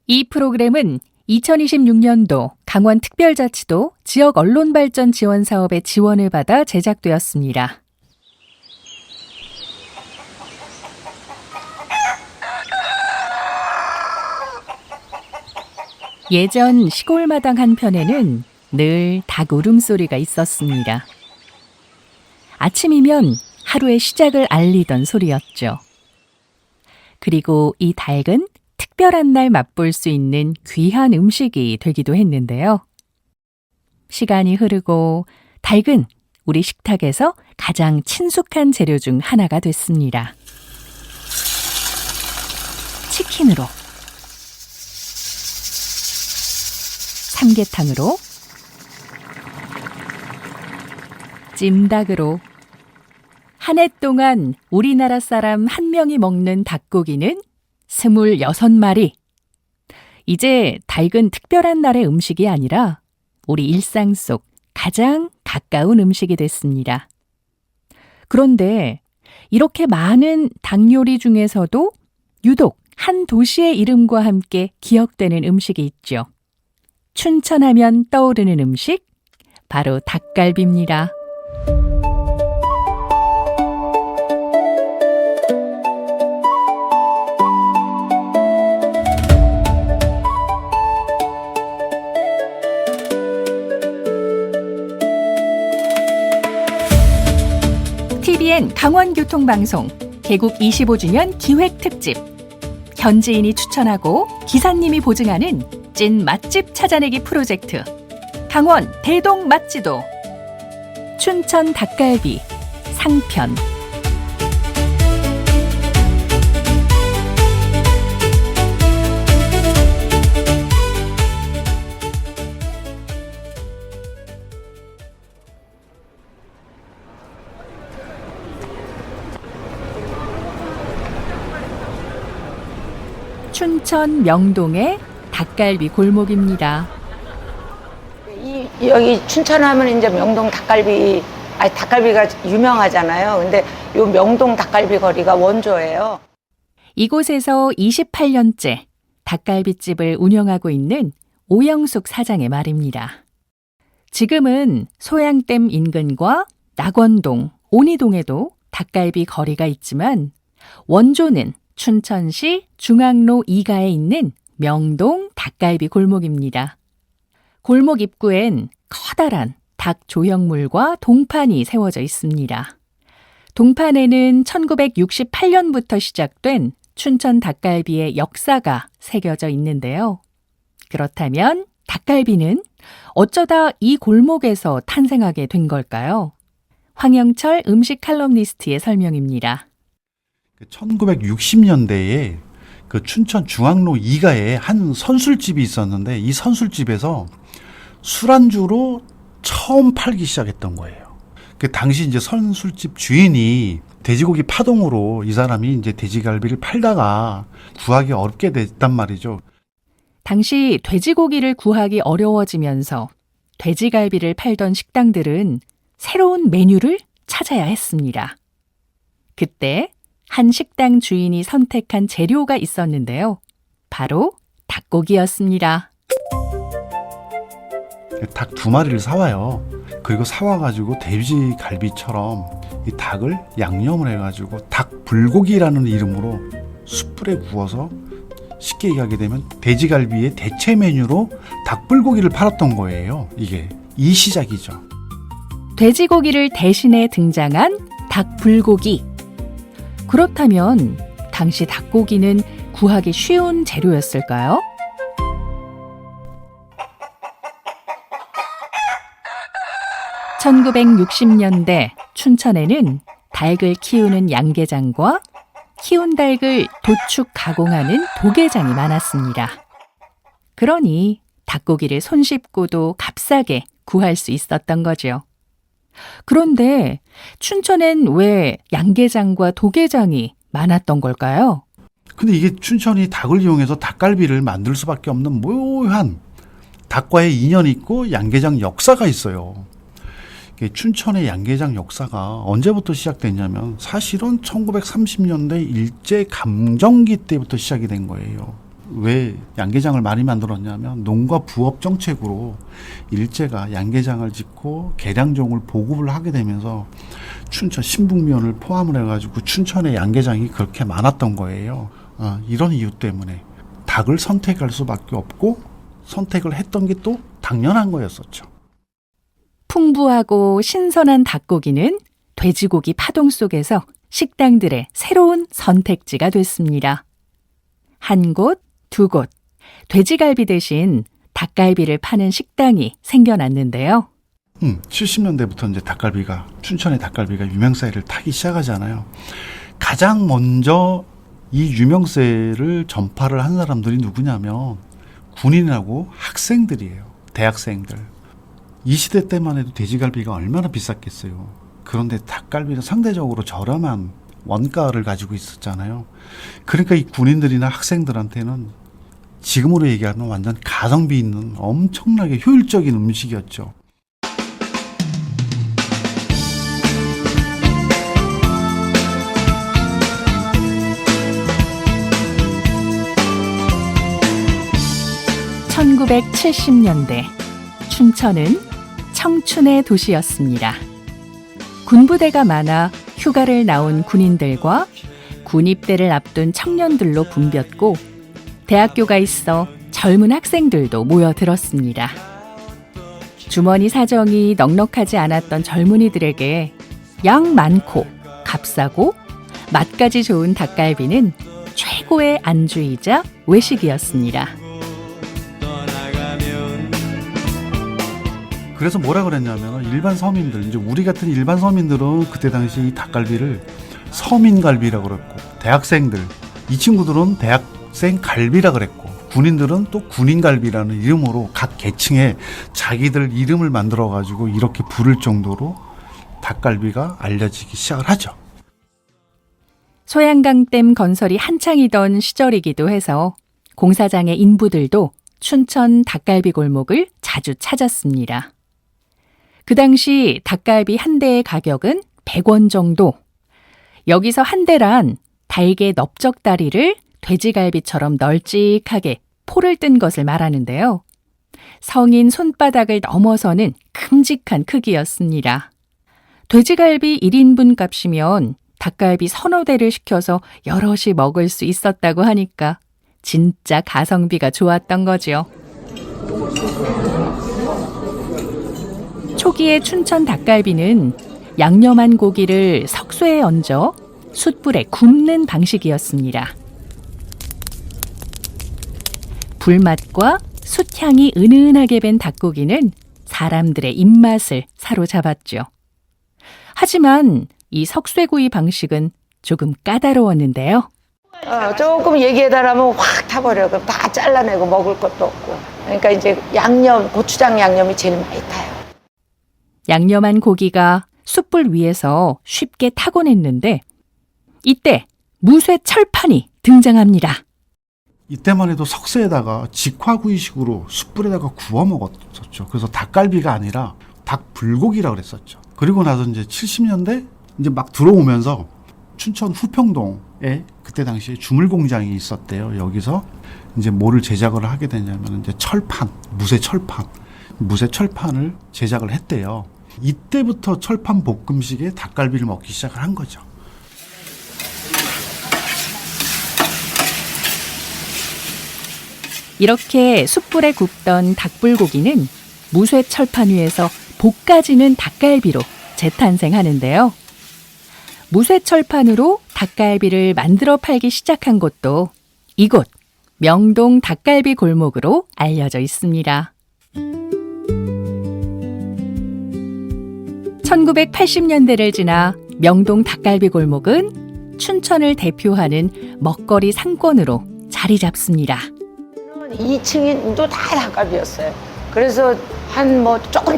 이 프로그램은 2026년도 강원특별자치도 지역언론발전 지원사업의 지원을 받아 제작되었습니다. 예전 시골 마당 한편에는 늘 닭 울음소리가 있었습니다. 아침이면 하루의 시작을 알리던 소리였죠. 그리고 이 닭은 특별한 날 맛볼 수 있는 귀한 음식이 되기도 했는데요. 시간이 흐르고 닭은 우리 식탁에서 가장 친숙한 재료 중 하나가 됐습니다. 치킨으로, 삼계탕으로, 찜닭으로, 한 해 동안 우리나라 사람 한 명이 먹는 닭고기는 26마리. 이제 닭은 특별한 날의 음식이 아니라 우리 일상 속 가장 가까운 음식이 됐습니다. 그런데 이렇게 많은 닭 요리 중에서도 유독 한 도시의 이름과 함께 기억되는 음식이 있죠. 춘천하면 떠오르는 음식, 바로 닭갈비입니다. TVN 강원교통방송 개국 25주년 기획특집, 현지인이 추천하고 기사님이 보증하는 찐 맛집 찾아내기 프로젝트 강원 대동 맛지도 춘천 닭갈비 상편. 춘천 명동의 닭갈비 골목입니다. 여기 춘천하면 이제 명동 닭갈비, 닭갈비가 유명하잖아요. 근데 요 명동 닭갈비 거리가 원조예요. 이곳에서 28년째 닭갈비집을 운영하고 있는 오영숙 사장의 말입니다. 지금은 소양댐 인근과 낙원동, 온이동에도 닭갈비 거리가 있지만 원조는 춘천시 중앙로 2가에 있는 명동 닭갈비 골목입니다. 골목 입구엔 커다란 닭 조형물과 동판이 세워져 있습니다. 동판에는 1968년부터 시작된 춘천 닭갈비의 역사가 새겨져 있는데요. 그렇다면 닭갈비는 어쩌다 이 골목에서 탄생하게 된 걸까요? 황영철 음식 칼럼니스트의 설명입니다. 1960년대에 그 춘천 중앙로 2가에 한 선술집이 있었는데 이 선술집에서 술안주로 처음 팔기 시작했던 거예요. 그 당시 이제 선술집 주인이 돼지고기 파동으로 이 사람이 이제 돼지갈비를 팔다가 구하기 어렵게 됐단 말이죠. 당시 돼지고기를 구하기 어려워지면서 돼지갈비를 팔던 식당들은 새로운 메뉴를 찾아야 했습니다. 그때 한 식당 주인이 선택한 재료가 있었는데요. 바로 닭고기였습니다. 닭 2마리를 사와요. 그리고 사와가지고 돼지갈비처럼 이 닭을 양념을 해가지고 닭 불고기라는 이름으로 숯불에 구워서 쉽게 얘기하게 되면 돼지갈비의 대체 메뉴로 닭 불고기를 팔았던 거예요. 이게 이 시작이죠. 돼지고기를 대신해 등장한 닭 불고기. 그렇다면 당시 닭고기는 구하기 쉬운 재료였을까요? (1960년대) 춘천에는 닭을 키우는 양계장과 키운 닭을 도축 가공하는 도계장이 많았습니다. 그러니 닭고기를 손쉽고도 값싸게 구할 수 있었던 거죠. 그런데 춘천엔 왜 양계장과 도계장이 많았던 걸까요? 근데 이게 춘천이 닭을 이용해서 닭갈비를 만들 수밖에 없는 묘한 닭과의 인연이 있고 양계장 역사가 있어요. 춘천의 양계장 역사가 언제부터 시작됐냐면 사실은 1930년대 일제 감정기 때부터 시작이 된 거예요. 왜 양계장을 많이 만들었냐면 농가 부업 정책으로 일제가 양계장을 짓고 계량종을 보급을 하게 되면서 춘천 신북면을 포함을 해가지고 춘천의 양계장이 그렇게 많았던 거예요. 이런 이유 때문에 닭을 선택할 수밖에 없고 선택을 했던 게 또 당연한 거였었죠. 풍부하고 신선한 닭고기는 돼지고기 파동 속에서 식당들의 새로운 선택지가 됐습니다. 한 곳, 두 곳, 돼지갈비 대신 닭갈비를 파는 식당이 생겨났는데요. 70년대부터 이제 춘천의 닭갈비가 유명세를 타기 시작하잖아요. 가장 먼저 이 유명세를 전파를 한 사람들이 누구냐면 군인하고 학생들이에요. 대학생들. 이 시대 때만 해도 돼지갈비가 얼마나 비쌌겠어요. 그런데 닭갈비는 상대적으로 저렴한 원가를 가지고 있었잖아요. 그러니까 이 군인들이나 학생들한테는 지금으로 얘기하면 완전 가성비 있는 엄청나게 효율적인 음식이었죠. (1970년대) 춘천은 청춘의 도시였습니다. 군부대가 많아 휴가를 나온 군인들과 군입대를 앞둔 청년들로 붐볐고 대학교가 있어 젊은 학생들도 모여들었습니다. 주머니 사정이 넉넉하지 않았던 젊은이들에게 양 많고 값싸고 맛까지 좋은 닭갈비는 최고의 안주이자 외식이었습니다. 그래서 뭐라 그랬냐면 일반 서민들, 이제 우리 같은 일반 서민들은 그때 당시 이 닭갈비를 서민갈비라고 그랬고, 대학생들, 이 친구들은 대학생 갈비라 그랬고, 군인들은 또 군인갈비라는 이름으로 각 계층에 자기들 이름을 만들어 가지고 이렇게 부를 정도로 닭갈비가 알려지기 시작을 하죠. 소양강댐 건설이 한창이던 시절이기도 해서 공사장의 인부들도 춘천 닭갈비 골목을 자주 찾았습니다. 그 당시 닭갈비 한 대의 가격은 100원 정도. 여기서 한 대란 달개 넓적다리를 돼지갈비처럼 널찍하게 포를 뜬 것을 말하는데요. 성인 손바닥을 넘어서는 큼직한 크기였습니다. 돼지갈비 1인분 값이면 닭갈비 서너 대를 시켜서 여럿이 먹을 수 있었다고 하니까 진짜 가성비가 좋았던 거죠. 초기의 춘천 닭갈비는 양념한 고기를 석쇠에 얹어 숯불에 굽는 방식이었습니다. 불맛과 숯향이 은은하게 밴 닭고기는 사람들의 입맛을 사로잡았죠. 하지만 이 석쇠구이 방식은 조금 까다로웠는데요. 조금 얘기해달라면 확 타버려. 그럼 다 잘라내고 먹을 것도 없고. 그러니까 이제 고추장 양념이 제일 많이 타요. 양념한 고기가 숯불 위에서 쉽게 타곤 했는데 이때 무쇠 철판이 등장합니다. 이때만 해도 석쇠에다가 직화구이식으로 숯불에다가 구워 먹었었죠. 그래서 닭갈비가 아니라 닭불고기라고 그랬었죠. 그리고 나서 이제 70년대 이제 막 들어오면서 춘천 후평동에 그때 당시에 주물 공장이 있었대요. 여기서 이제 뭐를 제작을 하게 되냐면 이제 무쇠 철판을 제작을 했대요. 이때부터 철판 볶음식에 닭갈비를 먹기 시작을 한 거죠. 이렇게 숯불에 굽던 닭불고기는 무쇠 철판 위에서 볶아지는 닭갈비로 재탄생하는데요. 무쇠 철판으로 닭갈비를 만들어 팔기 시작한 곳도 이곳 명동 닭갈비 골목으로 알려져 있습니다. 1980년대를 지나 명동 닭갈비 골목은 춘천을 대표하는 먹거리 상권으로 자리 잡습니다. 2층도 다 닭갈비였어요. 그래서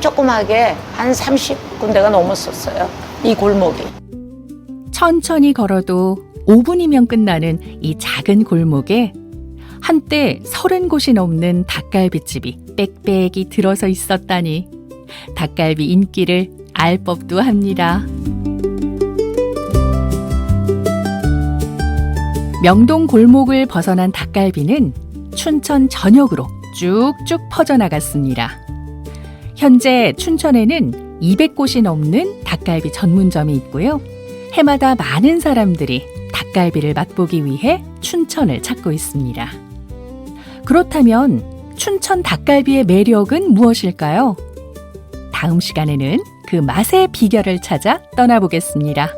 조금하게 한 30군데가 넘었었어요. 이 골목이. 천천히 걸어도 5분이면 끝나는 이 작은 골목에 한때 30곳이 넘는 닭갈비집이 빽빽이 들어서 있었다니 닭갈비 인기를 알 법도 합니다. 명동 골목을 벗어난 닭갈비는 춘천 전역으로 쭉쭉 퍼져나갔습니다. 현재 춘천에는 200곳이 넘는 닭갈비 전문점이 있고요. 해마다 많은 사람들이 닭갈비를 맛보기 위해 춘천을 찾고 있습니다. 그렇다면 춘천 닭갈비의 매력은 무엇일까요? 다음 시간에는 그 맛의 비결을 찾아 떠나보겠습니다.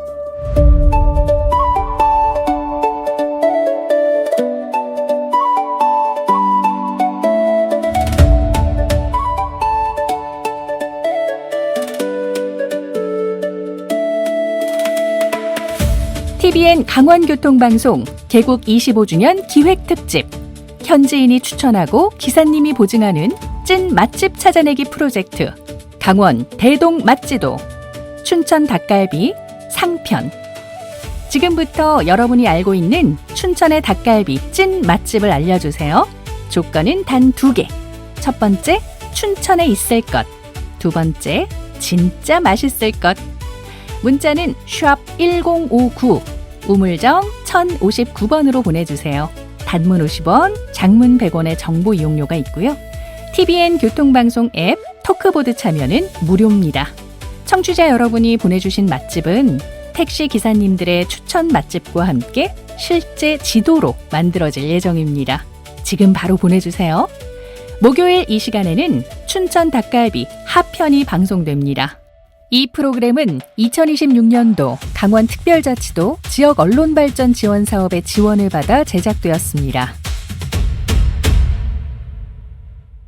TBN 강원교통방송 개국 25주년 기획특집, 현지인이 추천하고 기사님이 보증하는 찐 맛집 찾아내기 프로젝트 강원 대동 맛지도 춘천 닭갈비 상편. 지금부터 여러분이 알고 있는 춘천의 닭갈비 찐 맛집을 알려주세요. 조건은 단 2개. 첫 번째, 춘천에 있을 것. 두 번째, 진짜 맛있을 것. 문자는 샵 1059, 우물정 1059번으로 보내주세요. 단문 50원, 장문 100원의 정보 이용료가 있고요. TBN 교통방송 앱 토크보드 참여는 무료입니다. 청취자 여러분이 보내주신 맛집은 택시 기사님들의 추천 맛집과 함께 실제 지도로 만들어질 예정입니다. 지금 바로 보내주세요. 목요일 이 시간에는 춘천 닭갈비 하편이 방송됩니다. 이 프로그램은 2026년도 강원특별자치도 지역 언론발전 지원 사업의 지원을 받아 제작되었습니다.